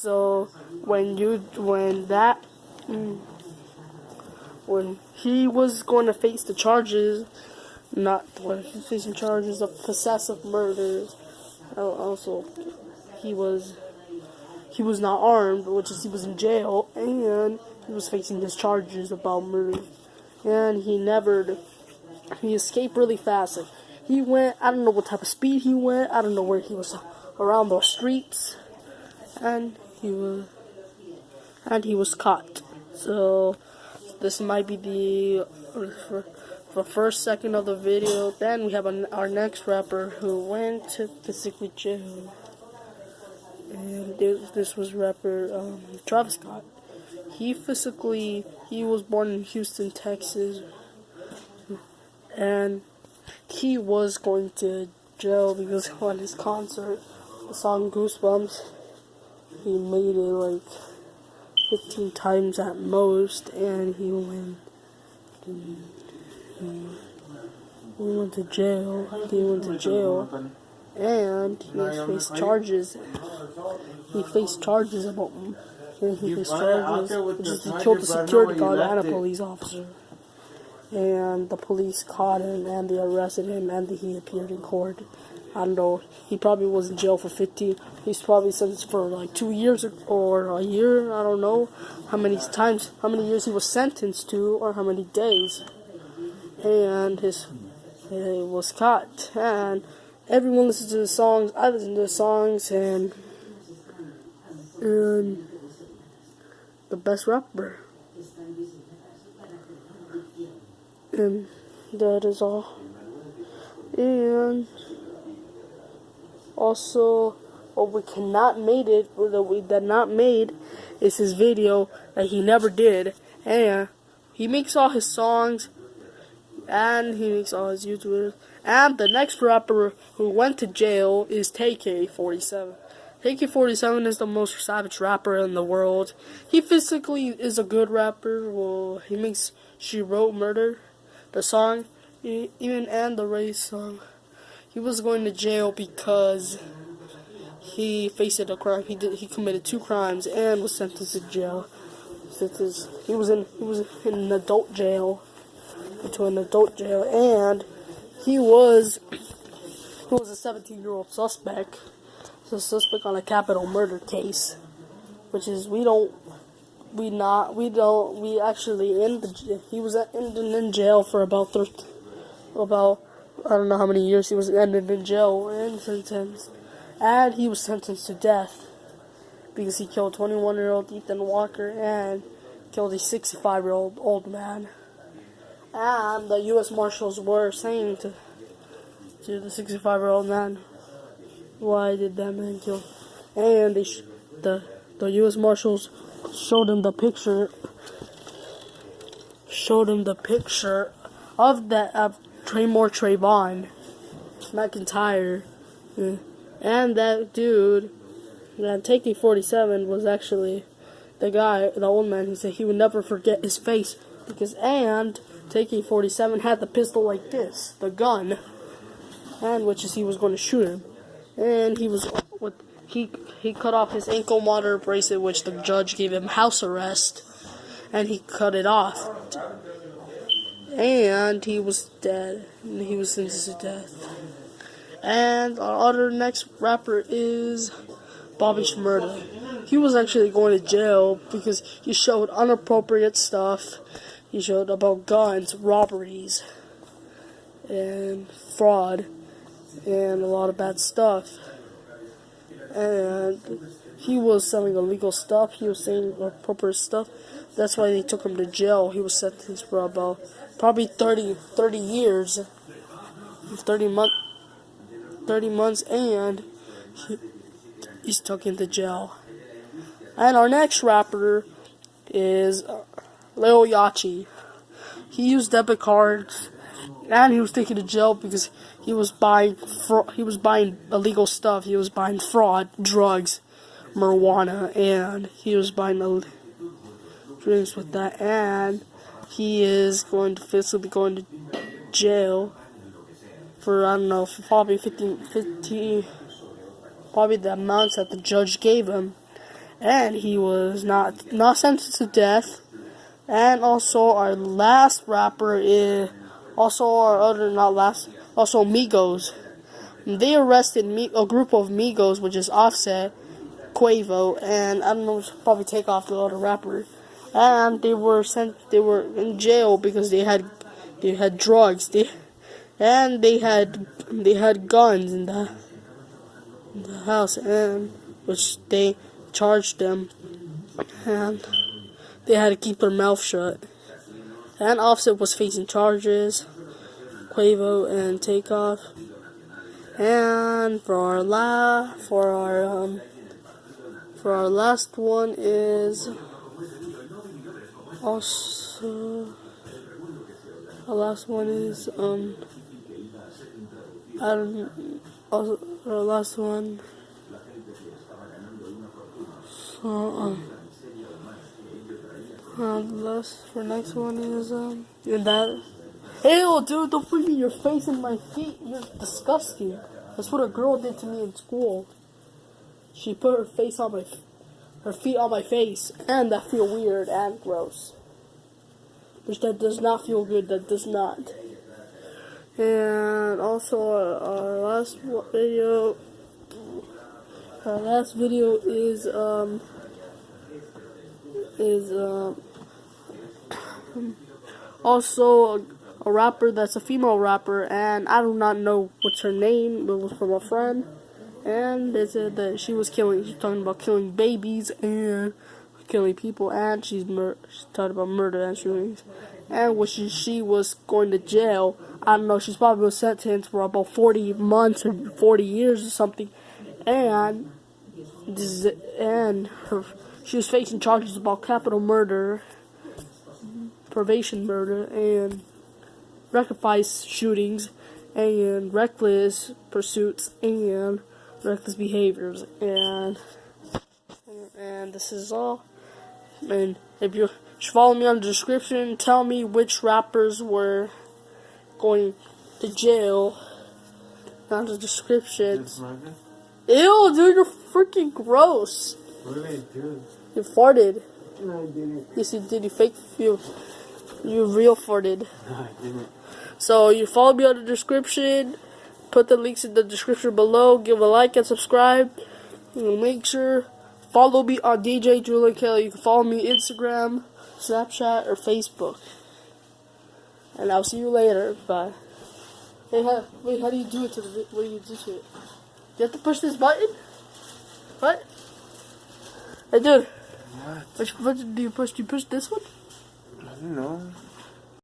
So when he was going to face the charges, he's facing charges of possessive murder. Also, he was not armed, which is he was in jail, and he was facing his charges about murder. And he escaped really fast. Like, he went, I don't know what type of speed he went, I don't know where he was around those streets, and he was caught. So this might be the first second of the video. Then we have our next rapper who went to physically jail. And this was rapper Travis Scott. He was born in Houston, Texas, and he was going to jail because on his concert, the song Goosebumps, he made it like 15 times at most, and he went to jail. And he faced charges. He faced charges because he killed a security guard and a police officer. And the police caught him, and they arrested him, and he appeared in court. I don't know, he probably was in jail for 15. He's probably sentenced for like 2 years or a year. I don't know how many years he was sentenced to, or how many days. And he was caught, and everyone listens to the songs. I listen to the songs, and the best rapper. And that is all. And also, what we did not made is his video that he never did. And he makes all his songs, and he makes all his YouTubers. And the next rapper who went to jail is TK47. TK47 is the most savage rapper in the world. He physically is a good rapper. Well, he makes She Wrote Murder, the song, even and the race song. He was going to jail because he faced a crime. He committed 2 crimes and was sentenced to jail. He was in an adult jail, and he was a 17-year-old suspect. A suspect on a capital murder case, which is he was in jail for about I don't know how many years he was ended in jail and sentenced, and he was sentenced to death because he killed 21-year-old Ethan Walker and killed a 65-year-old old man. And the U.S. Marshals were saying to the 65-year-old man, why did that man kill? And the U.S. Marshals showed him the picture of Trayvon McIntyre, and that dude, that taking 47 was actually the old man who said he would never forget his face and taking 47 had the pistol like this, the gun, and he was going to shoot him. And he cut off his ankle monitor bracelet, which the judge gave him house arrest, and he cut it off. And he was dead. And he was sentenced to death. And our other next rapper is Bobby Smurda. He was actually going to jail because he showed inappropriate stuff. He showed about guns, robberies, and fraud, and a lot of bad stuff. And he was selling illegal stuff. He was saying inappropriate stuff. That's why they took him to jail. He was sentenced for about probably 30 years, 30 months, and he's stuck into jail. And our next rapper is Lil Yachty. He used debit cards, and he was taken to jail because he was buying illegal stuff. He was buying fraud, drugs, marijuana, and he was buying drinks with that. And he is going to physically going to jail for, I don't know, for probably 50, probably the amounts that the judge gave him. and he was not sentenced to death. And also our last rapper is also also Migos. They arrested a group of Migos, which is Offset, Quavo, and I don't know, probably take off the other rapper. And they were in jail because they had drugs. They had guns in the house, and which they charged them, and they had to keep their mouth shut. And Offset was facing charges, Quavo and Takeoff. And for our last one is also our last one is our last one. For next one is and that. Ew, dude! Don't put your face in my feet. You're disgusting. That's what a girl did to me in school. She put her feet on my face, and that feel weird and gross. Which that does not feel good. That does not. And also our last video. Our last video is also a rapper that's a female rapper, and I do not know what's her name, but it was from a friend, and they said that she's talking about killing babies and killing people, and she's talking about murder and shootings, and when she was going to jail, I don't know, she's probably was sentenced for about 40 months or 40 years or something, and she was facing charges about capital murder, probation murder, and reckless shootings, and reckless pursuits, and reckless behaviors, and this is all. And if you follow me on the description, tell me which rappers were going to jail. On the description. Ew, dude, you're freaking gross. What did I do? You farted. No, I didn't. Yes, you did. You real farted. No, I didn't. So you follow me on the description. Put the links in the description below. Give a like and subscribe. Make sure follow me on DJ Julian Kelly. You can follow me on Instagram, Snapchat, or Facebook. And I'll see you later. Bye. Hey, wait, how do you do it what do you do to it? You have to push this button? What? Hey, dude. What? Which button do you push? Do you push this one? I don't know.